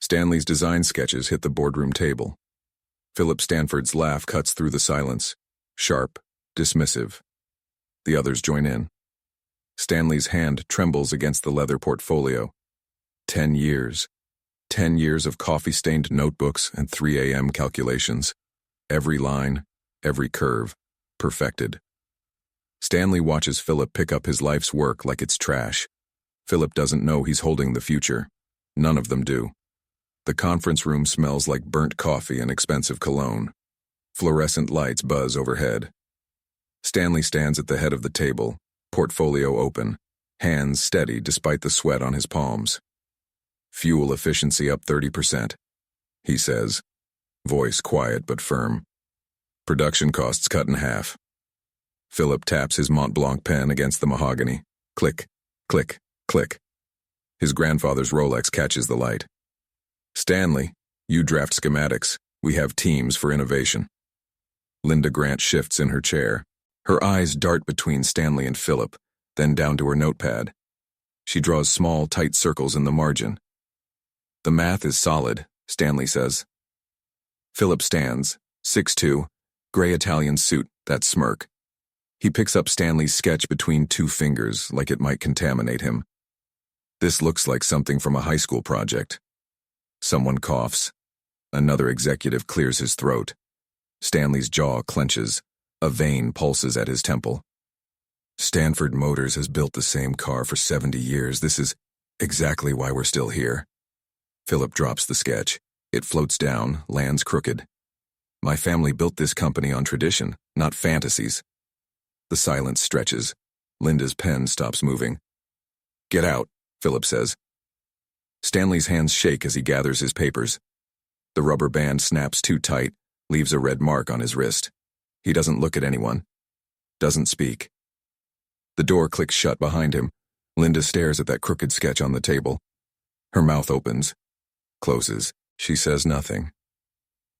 Stanley's design sketches hit the boardroom table. Philip Stanford's laugh cuts through the silence, sharp, dismissive. The others join in. Stanley's hand trembles against the leather portfolio. 10 years. 10 years of coffee-stained notebooks and 3 a.m. calculations. Every line, every curve, perfected. Stanley watches Philip pick up his life's work like it's trash. Philip doesn't know he's holding the future. None of them do. The conference room smells like burnt coffee and expensive cologne. Fluorescent lights buzz overhead. Stanley stands at the head of the table, portfolio open, hands steady despite the sweat on his palms. Fuel efficiency up 30%, he says, voice quiet but firm. Production costs cut in half. Philip taps his Mont Blanc pen against the mahogany. Click, click, click. His grandfather's Rolex catches the light. Stanley, you draft schematics. We have teams for innovation. Linda Grant shifts in her chair. Her eyes dart between Stanley and Philip, then down to her notepad. She draws small, tight circles in the margin. The math is solid, Stanley says. Philip stands, 6'2", gray Italian suit, that smirk. He picks up Stanley's sketch between 2 fingers, like it might contaminate him. This looks like something from a high school project. Someone coughs. Another executive clears his throat. Stanley's jaw clenches. A vein pulses at his temple. Stanford Motors has built the same car for 70 years. This is exactly why we're still here. Philip drops the sketch. It floats down, lands crooked. My family built this company on tradition, not fantasies. The silence stretches. Linda's pen stops moving. Get out, Philip says. Stanley's hands shake as he gathers his papers. The rubber band snaps too tight, leaves a red mark on his wrist. He doesn't look at anyone. Doesn't speak. The door clicks shut behind him. Linda stares at that crooked sketch on the table. Her mouth opens. Closes. She says nothing.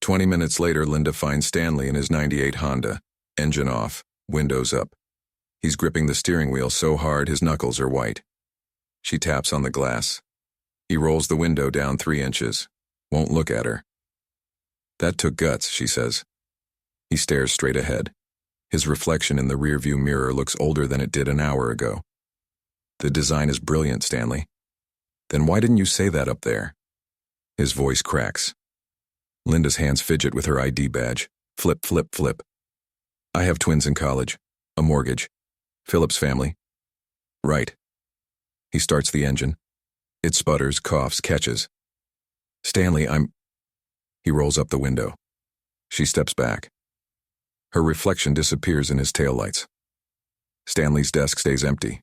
20 minutes later, Linda finds Stanley in his '98 Honda. Engine off, windows up. He's gripping the steering wheel so hard his knuckles are white. She taps on the glass. He rolls the window down 3 inches. Won't look at her. That took guts, she says. He stares straight ahead. His reflection in the rearview mirror looks older than it did an hour ago. The design is brilliant, Stanley. Then why didn't you say that up there? His voice cracks. Linda's hands fidget with her ID badge. Flip, flip, flip. I have twins in college. A mortgage. Philip's family. Right. He starts the engine. It sputters, coughs, catches. Stanley, He rolls up the window. She steps back. Her reflection disappears in his taillights. Stanley's desk stays empty.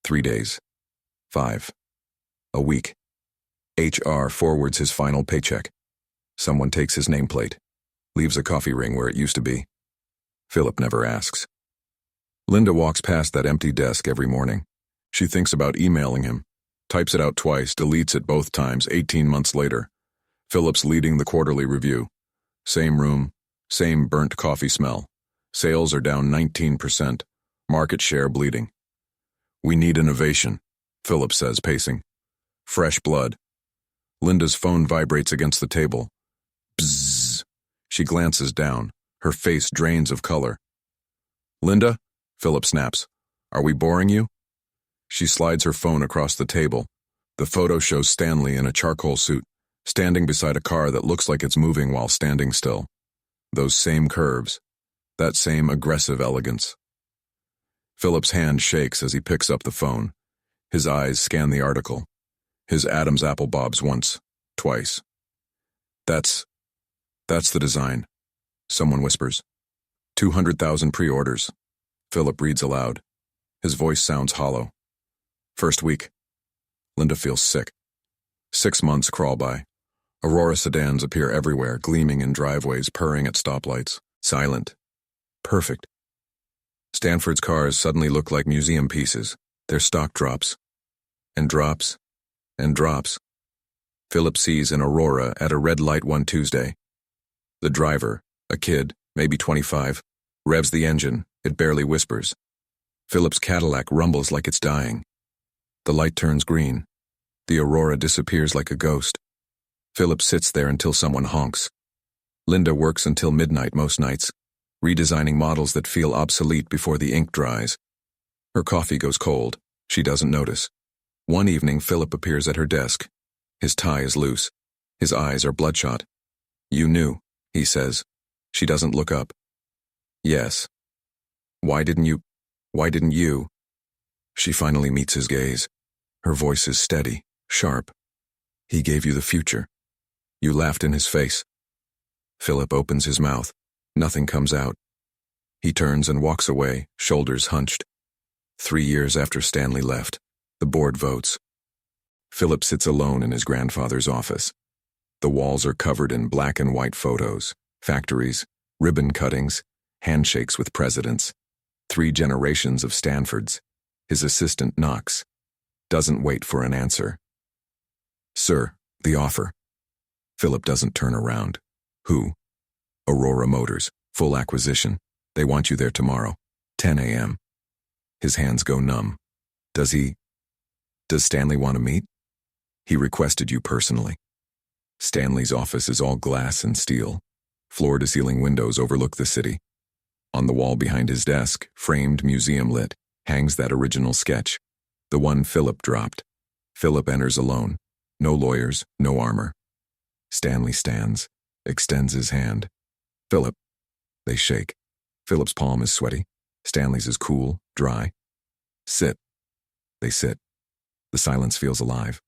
3 days. 5. A week. HR forwards his final paycheck. Someone takes his nameplate. Leaves a coffee ring where it used to be. Philip never asks. Linda walks past that empty desk every morning. She thinks about emailing him. Types it out twice, deletes it both times 18 months later. Philip's leading the quarterly review. Same room, same burnt coffee smell. Sales are down 19%. Market share bleeding. We need innovation, Philip says, pacing. Fresh blood. Linda's phone vibrates against the table. Bzzz. She glances down. Her face drains of color. Linda? Philip snaps. Are we boring you? She slides her phone across the table. The photo shows Stanley in a charcoal suit, standing beside a car that looks like it's moving while standing still. Those same curves. That same aggressive elegance. Philip's hand shakes as he picks up the phone. His eyes scan the article. His Adam's apple bobs once, twice. That's the design, someone whispers. 200,000 pre-orders. Philip reads aloud. His voice sounds hollow. First week. Linda feels sick. 6 months crawl by. Aurora sedans appear everywhere, gleaming in driveways, purring at stoplights. Silent. Perfect. Stanford's cars suddenly look like museum pieces. Their stock drops. And drops. And drops. Philip sees an Aurora at a red light one Tuesday. The driver, a kid, maybe 25, revs the engine. It barely whispers. Philip's Cadillac rumbles like it's dying. The light turns green. The Aurora disappears like a ghost. Philip sits there until someone honks. Linda works until midnight most nights, redesigning models that feel obsolete before the ink dries. Her coffee goes cold. She doesn't notice. One evening, Philip appears at her desk. His tie is loose. His eyes are bloodshot. "You knew," he says. She doesn't look up. "Yes." Why didn't you? She finally meets his gaze. Her voice is steady, sharp. "He gave you the future. You laughed in his face." Philip opens his mouth. Nothing comes out. He turns and walks away, shoulders hunched. 3 years after Stanley left, the board votes. Philip sits alone in his grandfather's office. The walls are covered in black and white photos, factories, ribbon cuttings, handshakes with presidents. 3 generations of Stanfords. His assistant knocks. Doesn't wait for an answer. "Sir, the offer." Philip doesn't turn around. "Who?" "Aurora Motors, full acquisition. They want you there tomorrow, 10 a.m. His hands go numb. Does Stanley want to meet? "He requested you personally." Stanley's office is all glass and steel. Floor-to-ceiling windows overlook the city. On the wall behind his desk, framed museum lit, hangs that original sketch, the one Philip dropped. Philip enters alone. No lawyers, no armor. Stanley stands, extends his hand. "Philip." They shake. Philip's palm is sweaty. Stanley's is cool, dry. "Sit." They sit. The silence feels alive.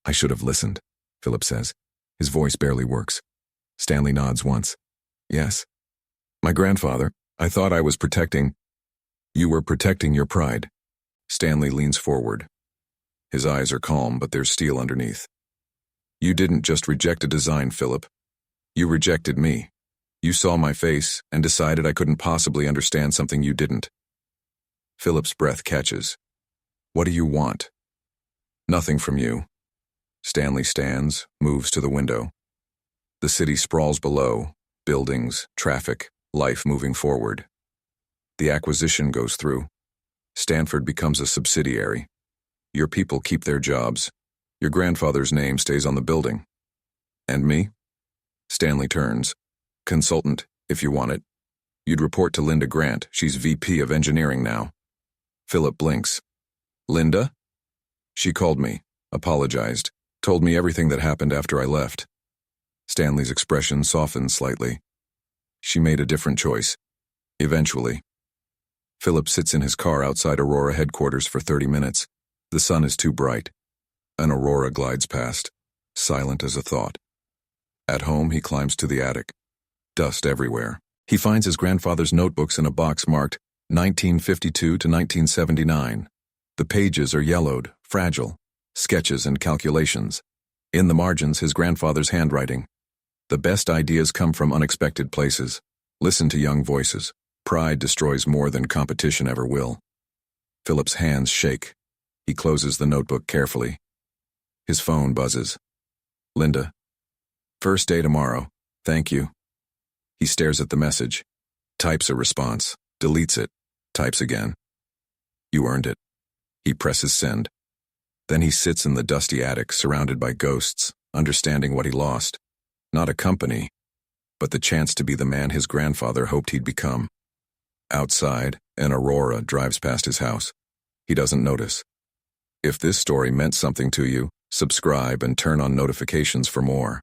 "I should have listened," Philip says. His voice barely works. Stanley nods once. "Yes." "My grandfather, I thought I was protecting—" "You were protecting your pride." Stanley leans forward. His eyes are calm, but there's steel underneath. "You didn't just reject a design, Philip. You rejected me. You saw my face and decided I couldn't possibly understand something you didn't." Philip's breath catches. "What do you want?" "Nothing from you." Stanley stands, moves to the window. The city sprawls below, buildings, traffic, life moving forward. The acquisition goes through. Stanford becomes a subsidiary. Your people keep their jobs. Your grandfather's name stays on the building. "And me?" Stanley turns. "Consultant, if you want it. You'd report to Linda Grant. She's VP of Engineering now." Philip blinks. "Linda?" "She called me, apologized, told me everything that happened after I left." Stanley's expression softens slightly. "She made a different choice. Eventually." Philip sits in his car outside Aurora headquarters for 30 minutes. The sun is too bright. An Aurora glides past, silent as a thought. At home, he climbs to the attic. Dust everywhere. He finds his grandfather's notebooks in a box marked 1952 to 1979. The pages are yellowed, fragile, sketches and calculations. In the margins, his grandfather's handwriting. "The best ideas come from unexpected places. Listen to young voices. Pride destroys more than competition ever will." Philip's hands shake. He closes the notebook carefully. His phone buzzes. "Linda. First day tomorrow. Thank you." He stares at the message. Types a response. Deletes it. Types again. "You earned it." He presses send. Then he sits in the dusty attic, surrounded by ghosts, understanding what he lost. Not a company, but the chance to be the man his grandfather hoped he'd become. Outside, an Aurora drives past his house. He doesn't notice. If this story meant something to you, subscribe and turn on notifications for more.